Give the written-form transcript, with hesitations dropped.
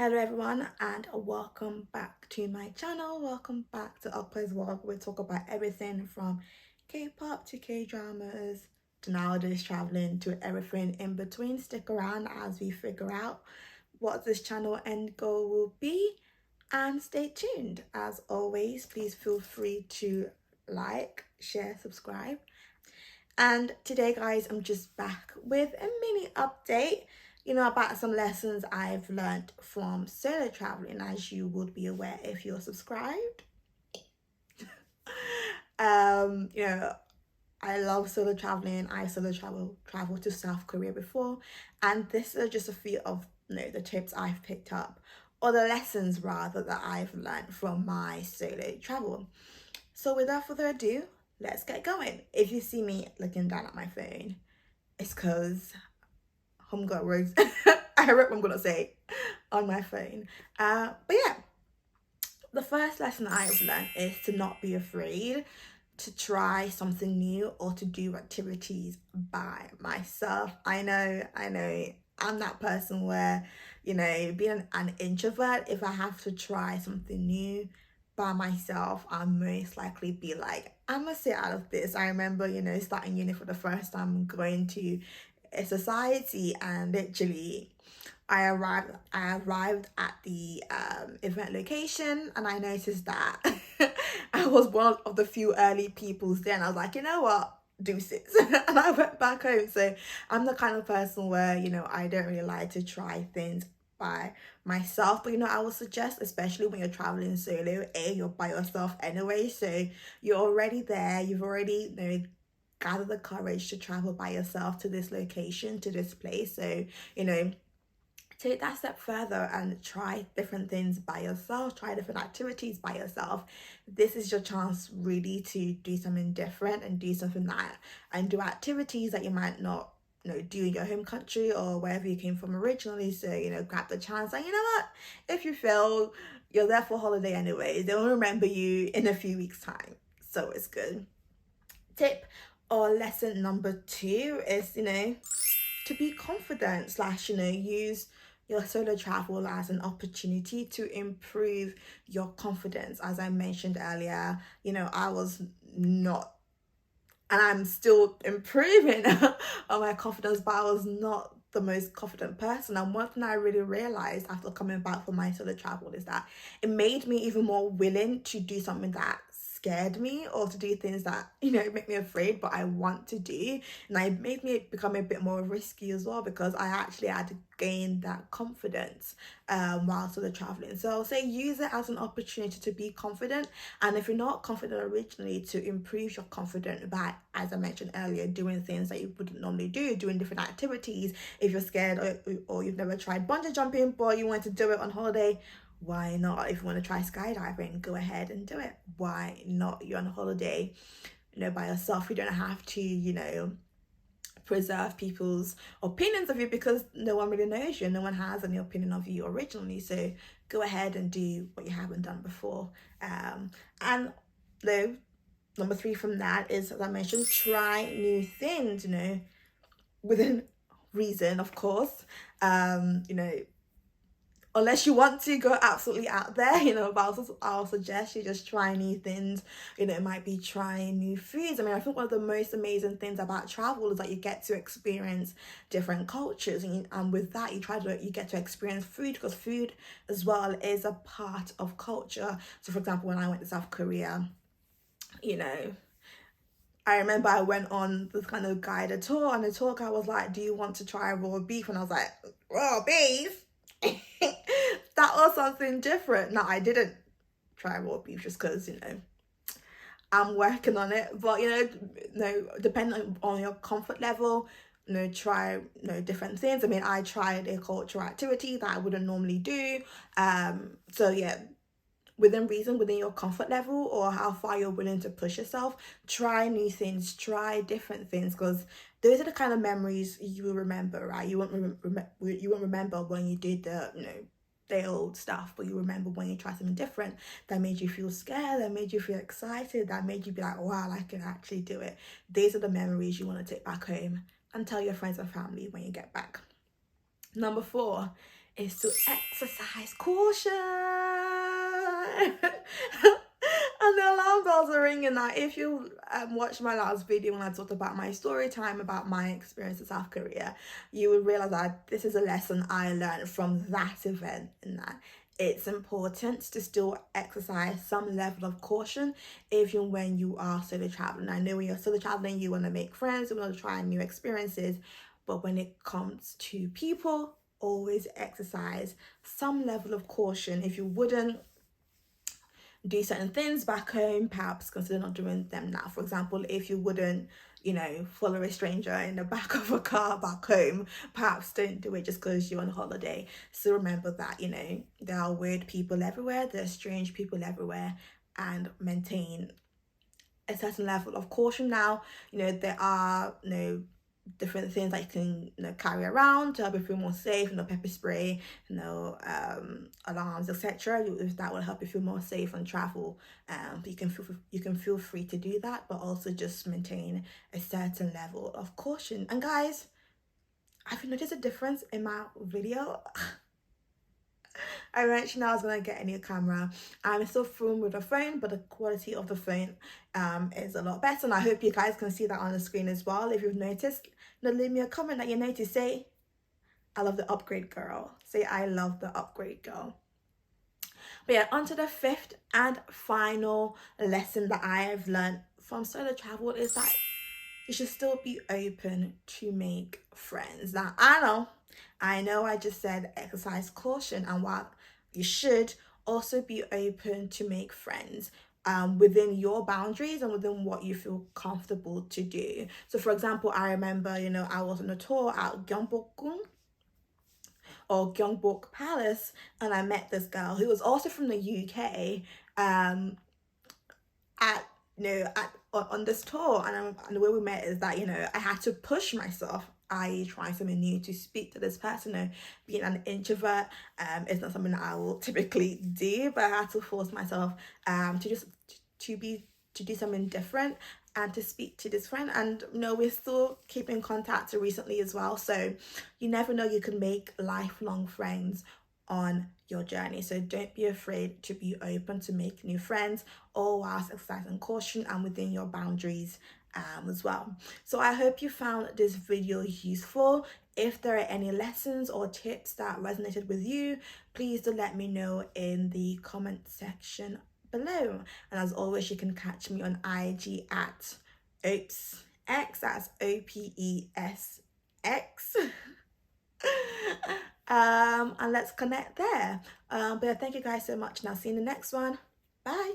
Hello everyone and welcome back to my channel. Welcome back to Upper's World. We talk about everything from K-pop to K-dramas to nowadays traveling to everything in between. Stick around as we figure out what this channel end goal will be and stay tuned. As always, please feel free to like, share, subscribe. And today guys, I'm just back with a mini update, about some lessons I've learned from solo traveling, as you would be aware if you're subscribed. um, you know, I love solo traveling. I solo travel to South Korea before, and this is just a few of the tips I've picked up, or the lessons rather, that I've learned from my solo travel. So without further ado, let's get going. If you see me looking down at my phone, it's because I'm got words. I wrote what I'm gonna say on my phone. But yeah, the first lesson I've learned is to not be afraid to try something new or to do activities by myself. I know, I'm that person where, being an introvert, if I have to try something new by myself, I'll most likely be like, I'm gonna sit out of this. I remember, starting uni for the first time, going to a society, and literally I arrived at the event location, and I noticed that I was one of the few early peoples there, and I was like, you know what, deuces. And I went back home. So I'm the kind of person where, I don't really like to try things by myself, but I would suggest, especially when you're traveling solo, you're by yourself anyway, so you're already there, you've already gather the courage to travel by yourself to this location, to this place. So take that step further and try different things by yourself, try different activities by yourself. This is your chance really to do something different and do something that, and do activities that you might not do in your home country or wherever you came from originally. So grab the chance, and what, if you fail, you're there for holiday anyway. They'll remember you in a few weeks time, so it's good. Tip or lesson number 2 is to be confident slash use your solo travel as an opportunity to improve your confidence. As I mentioned earlier, I was not, and I'm still improving on my confidence, but I was not the most confident person. And one thing I really realized after coming back from my solo travel is that it made me even more willing to do something that scared me, or to do things that make me afraid but I want to do. And it made me become a bit more risky as well, because I actually had to gain that confidence while solo traveling. So I'll say use it as an opportunity to be confident, and if you're not confident originally, to improve your confidence by, as I mentioned earlier, doing things that you wouldn't normally do, doing different activities. If you're scared, or you've never tried bungee jumping but you want to do it on holiday, why not? If you want to try skydiving, go ahead and do it. Why not? You're on holiday, by yourself. You don't have to, preserve people's opinions of you, because no one really knows you. No one has any opinion of you originally. So go ahead and do what you haven't done before. And number 3 from that is, as I mentioned, try new things, within reason, of course. Unless you want to go absolutely out there, but I'll suggest you just try new things. It might be trying new foods. I mean, I think one of the most amazing things about travel is that you get to experience different cultures, and with that, you get to experience food, because food as well is a part of culture. So for example, when I went to South Korea, I remember I went on this kind of guided tour, and the tour guide was like, do you want to try raw beef? And I was like, raw beef? That was something different. No, I didn't try raw beef just because, I'm working on it. But, depending on your comfort level, try, different things. I mean, I tried a cultural activity that I wouldn't normally do. So yeah, within reason, within your comfort level, or how far you're willing to push yourself, try new things, try different things, because those are the kind of memories you will remember, right? You won't remember when you did the old stuff, but you remember when you tried something different that made you feel scared, that made you feel excited, that made you be like, wow, I can actually do it. These are the memories you want to take back home and tell your friends and family when you get back. Number 4 is to exercise caution. And the alarm bells are ringing now. If you watched my last video when I talked about my story time about my experience in South Korea, you would realize that this is a lesson I learned from that event, in that it's important to still exercise some level of caution even when you are solo traveling. I know when you're solo traveling, you want to make friends, you want to try new experiences, but when it comes to people, always exercise some level of caution. If you wouldn't do certain things back home, perhaps consider not doing them now. For example, if you wouldn't, follow a stranger in the back of a car back home, perhaps don't do it just because you're on holiday. So remember that, there are weird people everywhere, there's strange people everywhere, and maintain a certain level of caution. Now, there are, different things that you can carry around to help you feel more safe, pepper spray, alarms, etc. If that will help you feel more safe on travel, but you can feel free to do that, but also just maintain a certain level of caution. And guys, have you noticed a difference in my video? I mentioned I was going to get a new camera. I'm still filming with a phone, but the quality of the phone is a lot better. And I hope you guys can see that on the screen as well. If you've noticed, leave me a comment that you noticed. Say, I love the upgrade girl. Say, I love the upgrade girl. But yeah, on to the fifth and final lesson that I have learned from solo travel is that you should still be open to make friends. Now, I know I just said exercise caution, and while you should also be open to make friends within your boundaries and within what you feel comfortable to do. So for example, I remember, I was on a tour at Gyeongbokgung or Gyeongbok Palace, and I met this girl who was also from the UK on this tour, and the way we met is that I had to push myself, i.e. trying something new, to speak to this person. Being an introvert is not something that I will typically do, but I had to force myself to do something different and to speak to this friend. And we're still keeping contact recently as well, so you never know, you can make lifelong friends on your journey. So don't be afraid to be open to make new friends, all whilst exercising caution and within your boundaries as well. So I hope you found this video useful. If there are any lessons or tips that resonated with you, please do let me know in the comment section below. And as always, you can catch me on IG at OPESX, that's OPESX. And let's connect there. But yeah, thank you guys so much, and I'll see you in the next one. Bye.